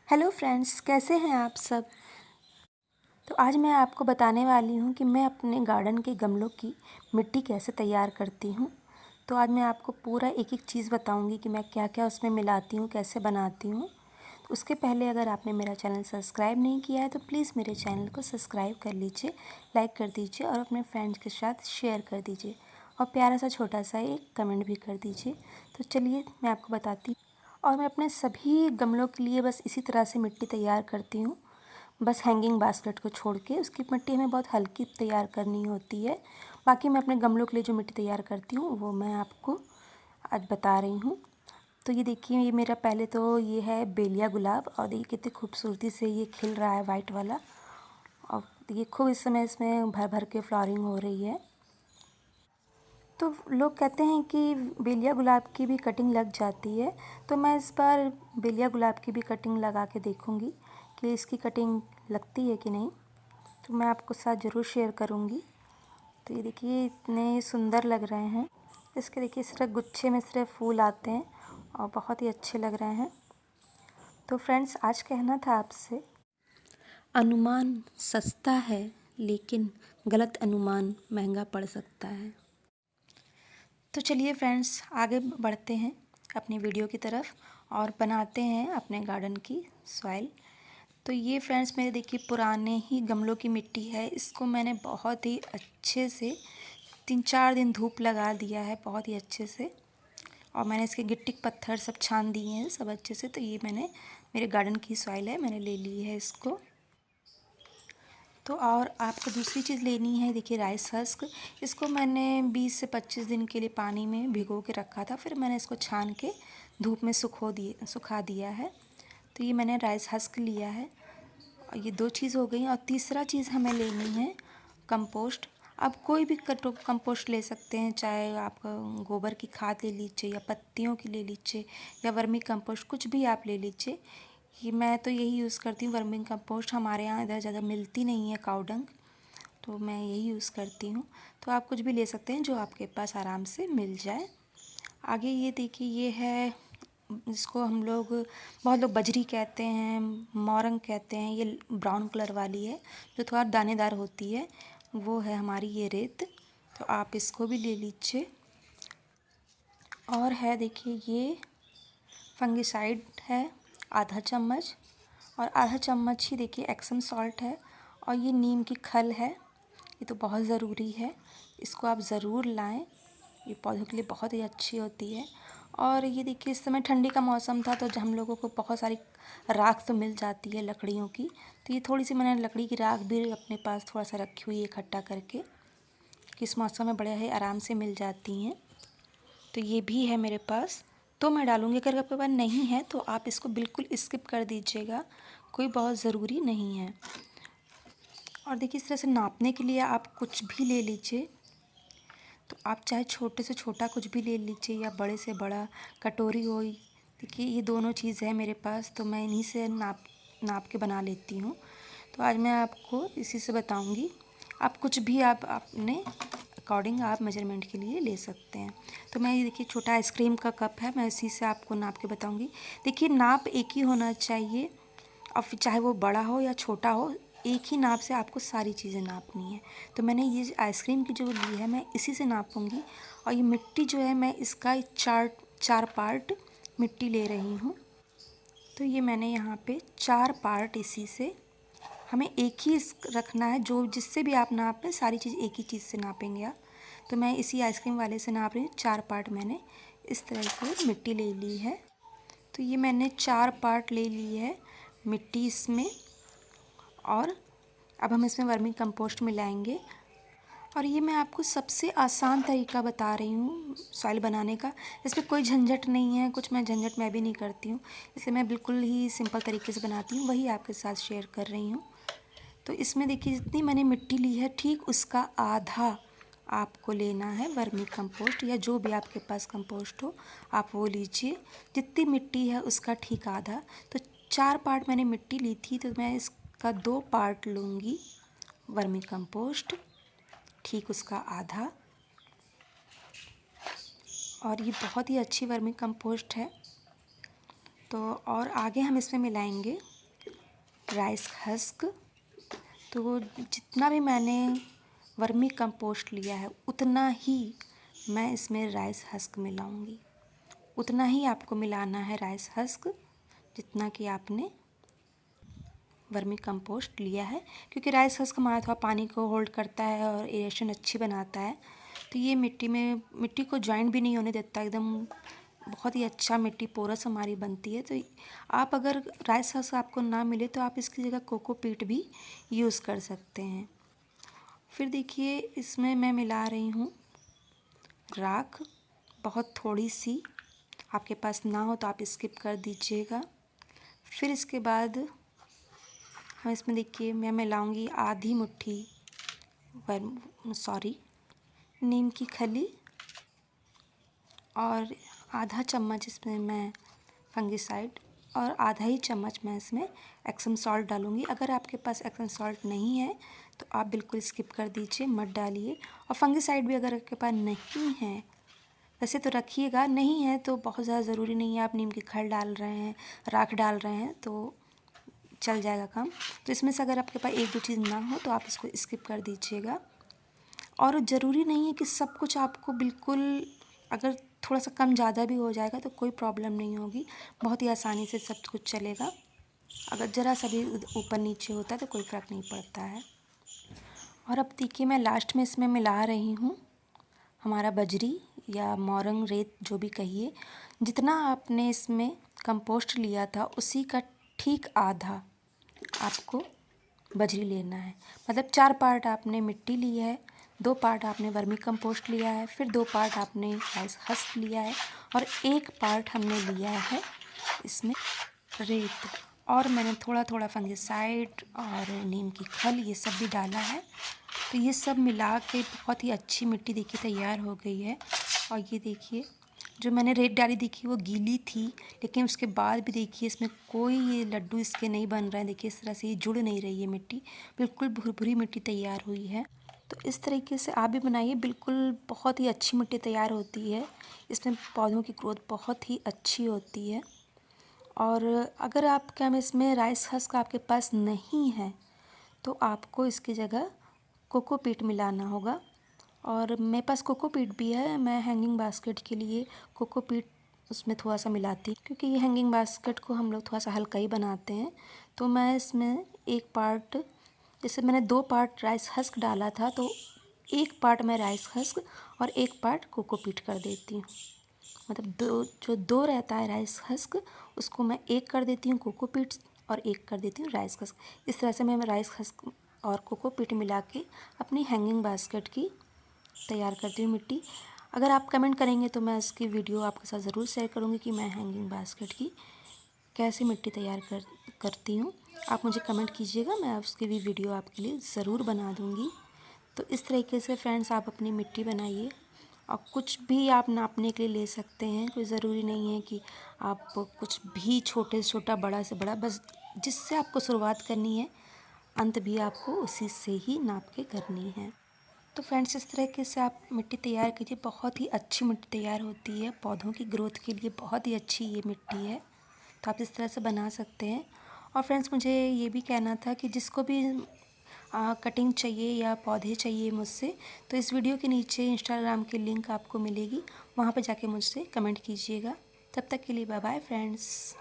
Hello friends, कैसे हैं आप सब। तो आज मैं आपको बताने वाली हूँ कि मैं अपने गार्डन के गमलों की मिट्टी कैसे तैयार करती हूँ। तो आज मैं आपको पूरा एक एक चीज़ बताऊँगी कि मैं क्या क्या उसमें मिलाती हूँ, कैसे बनाती हूँ। तो उसके पहले अगर आपने मेरा चैनल सब्सक्राइब नहीं किया है तो प्लीज़ मेरे चैनल को सब्सक्राइब कर लीजिए, लाइक कर दीजिए और अपने फ्रेंड्स के साथ शेयर कर दीजिए और प्यारा सा छोटा सा एक कमेंट भी कर दीजिए। तो चलिए मैं आपको बताती हूँ। और मैं अपने सभी गमलों के लिए बस इसी तरह से मिट्टी तैयार करती हूँ। बस हैंगिंग बास्केट को छोड़ के उसकी मिट्टी हमें बहुत हल्की तैयार करनी होती है। बाकी मैं अपने गमलों के लिए जो मिट्टी तैयार करती हूँ वो मैं आपको आज बता रही हूँ। तो ये देखिए, ये मेरा पहले तो ये है बेलिया गुलाब और देखिए कितनी खूबसूरती से ये खिल रहा है वाइट वाला। और ये खूब इस समय इसमें भर भर के फ्लावरिंग हो रही है। तो लोग कहते हैं कि बेलिया गुलाब की भी कटिंग लग जाती है, तो मैं इस बार बेलिया गुलाब की भी कटिंग लगा के देखूंगी कि इसकी कटिंग लगती है कि नहीं। तो मैं आपको साथ ज़रूर शेयर करूंगी। तो ये देखिए इतने सुंदर लग रहे हैं। इसके देखिए सिर्फ गुच्छे में सिर्फ फूल आते हैं और बहुत ही अच्छे लग रहे हैं। तो फ्रेंड्स, आज कहना था आपसे, अनुमान सस्ता है लेकिन गलत अनुमान महंगा पड़ सकता है। तो चलिए फ्रेंड्स, आगे बढ़ते हैं अपनी वीडियो की तरफ और बनाते हैं अपने गार्डन की सॉइल। तो ये फ्रेंड्स मेरे देखिए पुराने ही गमलों की मिट्टी है। इसको मैंने बहुत ही अच्छे से 3-4 दिन धूप लगा दिया है, बहुत ही अच्छे से। और मैंने इसके गिट्टी पत्थर सब छान दिए हैं सब अच्छे से। तो ये मैंने मेरे गार्डन की सॉइल है, मैंने ले ली है इसको। तो और आपको दूसरी चीज़ लेनी है, देखिए राइस हस्क। इसको मैंने 20 से 25 दिन के लिए पानी में भिगो के रखा था, फिर मैंने इसको छान के धूप में सुखा दिया है। तो ये मैंने राइस हस्क लिया है। और ये 2 चीज़ हो गई। और तीसरा चीज़ हमें लेनी है कंपोस्ट। आप कोई भी कंपोस्ट ले सकते हैं, चाहे आप गोबर की खाद ले लीजिए या पत्तियों की ले लीजिए या वर्मी कंपोस्ट, कुछ भी आप ले लीजिए। ये मैं तो यही यूज़ करती हूँ वर्मी कंपोस्ट। हमारे यहाँ इधर ज़्यादा मिलती नहीं है काऊ डंग, तो मैं यही यूज़ करती हूँ। तो आप कुछ भी ले सकते हैं जो आपके पास आराम से मिल जाए। आगे ये देखिए, ये है, इसको हम लोग, बहुत लोग बजरी कहते हैं, मोरंग कहते हैं। ये ब्राउन कलर वाली है जो थोड़ा दानेदार होती है, वो है हमारी ये रेत। तो आप इसको भी ले लीजिए। और है देखिए, ये फंगिसाइड है आधा चम्मच, और आधा चम्मच ही देखिए एक्सम सॉल्ट है। और ये नीम की खल है, ये तो बहुत ज़रूरी है, इसको आप ज़रूर लाएं। ये पौधों के लिए बहुत ही अच्छी होती है। और ये देखिए, इस समय ठंडी का मौसम था तो हम लोगों को बहुत सारी राख तो मिल जाती है लकड़ियों की। तो ये थोड़ी सी मैंने लकड़ी की राख भी अपने पास थोड़ा सा रखी हुई है इकट्ठा करके, कि इस मौसम में बड़े है आराम से मिल जाती हैं। तो ये भी है मेरे पास, तो मैं डालूँगी। अगर आपके पास नहीं है तो आप इसको बिल्कुल स्किप कर दीजिएगा, कोई बहुत ज़रूरी नहीं है। और देखिए, इस तरह से नापने के लिए आप कुछ भी ले लीजिए। तो आप चाहे छोटे से छोटा कुछ भी ले लीजिए या बड़े से बड़ा कटोरी हो। देखिए ये दोनों चीज़ है मेरे पास, तो मैं इन्हीं से नाप के बना लेती हूँ। तो आज मैं आपको इसी से बताऊँगी। आप कुछ भी आप अपने अकॉर्डिंग आप मेजरमेंट के लिए ले सकते हैं। तो मैं ये देखिए छोटा आइसक्रीम का कप है, मैं इसी से आपको नाप के बताऊँगी। देखिए नाप एक ही होना चाहिए, और फिर चाहे वो बड़ा हो या छोटा हो, एक ही नाप से आपको सारी चीज़ें नापनी है। तो मैंने ये आइसक्रीम की जो ली है मैं इसी से नापूंगी। और ये मिट्टी जो है मैं इसका 4 पार्ट मिट्टी ले रही हूँ। तो ये मैंने यहाँ पे 4 पार्ट, इसी से हमें एक ही रखना है, जो जिससे भी आप नापें सारी चीज़ एक ही चीज़ से नापेंगे आप। तो मैं इसी आइसक्रीम वाले से नाप रही हूँ। 4 पार्ट मैंने इस तरह से मिट्टी ले ली है। तो ये मैंने 4 पार्ट ले ली है मिट्टी इसमें। और अब हम इसमें वर्मी कंपोस्ट मिलाएंगे। और ये मैं आपको सबसे आसान तरीका बता रही हूँ सॉइल बनाने का। इसमें कोई झंझट नहीं है, कुछ मैं झंझट मैं भी नहीं करती हूँ, इसलिए मैं बिल्कुल ही सिंपल तरीके से बनाती हूँ, वही आपके साथ शेयर कर रही हूँ। तो इसमें देखिए, जितनी मैंने मिट्टी ली है ठीक उसका आधा आपको लेना है वर्मी कंपोस्ट, या जो भी आपके पास कंपोस्ट हो आप वो लीजिए। जितनी मिट्टी है उसका ठीक आधा। तो 4 पार्ट मैंने मिट्टी ली थी, तो मैं इसका 2 पार्ट लूँगी वर्मी कंपोस्ट, ठीक उसका आधा। और ये बहुत ही अच्छी वर्मी कंपोस्ट है। तो और आगे हम इसमें मिलाएंगे राइस हस्क। तो जितना भी मैंने वर्मी कंपोस्ट लिया है उतना ही मैं इसमें राइस हस्क मिलाऊंगी। उतना ही आपको मिलाना है राइस हस्क जितना कि आपने वर्मी कंपोस्ट लिया है, क्योंकि राइस हस्क हमारा थोड़ा पानी को होल्ड करता है और एरेशन अच्छी बनाता है। तो ये मिट्टी को जॉइंट भी नहीं होने देता, एकदम बहुत ही अच्छा मिट्टी पोरस हमारी बनती है। तो आप अगर राइस हस्क आपको ना मिले तो आप इसकी जगह कोकोपीट भी यूज़ कर सकते हैं। फिर देखिए इसमें मैं मिला रही हूँ राख, बहुत थोड़ी सी, आपके पास ना हो तो आप स्किप कर दीजिएगा। फिर इसके बाद हम इसमें देखिए मैं मिलाऊंगी आधी मुट्ठी नीम की खली और आधा चम्मच इसमें मैं फंगिसाइड और आधा ही चम्मच मैं इसमें एक्सम सॉल्ट डालूंगी। अगर आपके पास एक्सम सॉल्ट नहीं है तो आप बिल्कुल स्किप कर दीजिए, मत डालिए। और फंगिसाइड भी अगर आपके पास नहीं है, वैसे तो रखिएगा, नहीं है तो बहुत ज़्यादा ज़रूरी नहीं है। आप नीम की खल डाल रहे हैं, राख डाल रहे हैं तो चल जाएगा काम। तो इसमें से अगर आपके पास एक दो चीज़ ना हो तो आप इसको स्किप कर दीजिएगा। और ज़रूरी नहीं है कि सब कुछ आपको बिल्कुल, अगर थोड़ा सा कम ज़्यादा भी हो जाएगा तो कोई प्रॉब्लम नहीं होगी, बहुत ही आसानी से सब कुछ चलेगा। अगर ज़रा सा भी ऊपर नीचे होता है तो कोई फ़र्क नहीं पड़ता है। और अब देखिए मैं लास्ट में इसमें मिला रही हूँ हमारा बजरी या मोरंग रेत, जो भी कहिए। जितना आपने इसमें कंपोस्ट लिया था उसी का ठीक आधा आपको बजरी लेना है। मतलब 4 पार्ट आपने मिट्टी ली है, 2 पार्ट आपने वर्मी कंपोस्ट लिया है, फिर 2 पार्ट आपने राइस हस्क लिया है और 1 पार्ट हमने लिया है इसमें रेत। और मैंने थोड़ा थोड़ा फंगिसाइड और नीम की खल ये सब भी डाला है। तो ये सब मिला के बहुत ही अच्छी मिट्टी देखिए तैयार हो गई है। और ये देखिए जो मैंने रेत डाली देखिए वो गीली थी, लेकिन उसके बाद भी देखिए इसमें कोई ये लड्डू इसके नहीं बन रहे हैं। देखिए इस तरह से ये जुड़ नहीं रही है मिट्टी, बिल्कुल भुरभुरी मिट्टी तैयार हुई है। तो इस तरीके से आप भी बनाइए, बिल्कुल बहुत ही अच्छी मिट्टी तैयार होती है। इसमें पौधों की ग्रोथ बहुत ही अच्छी होती है। और अगर आपके में इसमें राइस हस्क आपके पास नहीं है तो आपको इसकी जगह कोकोपीट मिलाना होगा। और मेरे पास कोकोपीट भी है, मैं हैंगिंग बास्केट के लिए कोकोपीट उसमें थोड़ा सा मिलाती हूँ, क्योंकि ये हैंगिंग बास्केट को हम लोग थोड़ा सा हल्का ही बनाते हैं। तो मैं इसमें 1 पार्ट, जैसे मैंने 2 पार्ट राइस हस्क डाला था तो 1 पार्ट मैं राइस हस्क और 1 पार्ट कोकोपीट कर देती हूँ। मतलब दो रहता है राइस हस्क, उसको मैं 1 कर देती हूँ कोकोपीट और 1 कर देती हूँ राइस हस्क। इस तरह से मैं राइस हस्क और कोकोपीट मिला के अपनी हैंगिंग बास्केट की तैयार करती हूँ मिट्टी। अगर आप कमेंट करेंगे तो मैं इसकी वीडियो आपके साथ ज़रूर शेयर करूँगी कि मैं हैंगिंग बास्केट की कैसे मिट्टी तैयार करती हूँ। आप मुझे कमेंट कीजिएगा, मैं उसकी भी वीडियो आपके लिए ज़रूर बना दूँगी। तो इस तरीके से फ्रेंड्स आप अपनी मिट्टी बनाइए। और कुछ भी आप नापने के लिए ले सकते हैं, कोई ज़रूरी नहीं है कि आप कुछ भी छोटे से छोटा, बड़ा से बड़ा, बस जिससे आपको शुरुआत करनी है अंत भी आपको उसी से ही नाप के करनी है। तो फ्रेंड्स इस तरीके से आप मिट्टी तैयार कीजिए, बहुत ही अच्छी मिट्टी तैयार होती है, पौधों की ग्रोथ के लिए बहुत ही अच्छी ये मिट्टी है। तो आप इस तरह से बना सकते हैं। और फ्रेंड्स मुझे ये भी कहना था कि जिसको भी कटिंग चाहिए या पौधे चाहिए मुझसे, तो इस वीडियो के नीचे इंस्टाग्राम की लिंक आपको मिलेगी, वहाँ पर जाके मुझसे कमेंट कीजिएगा। तब तक के लिए बाय बाय फ्रेंड्स।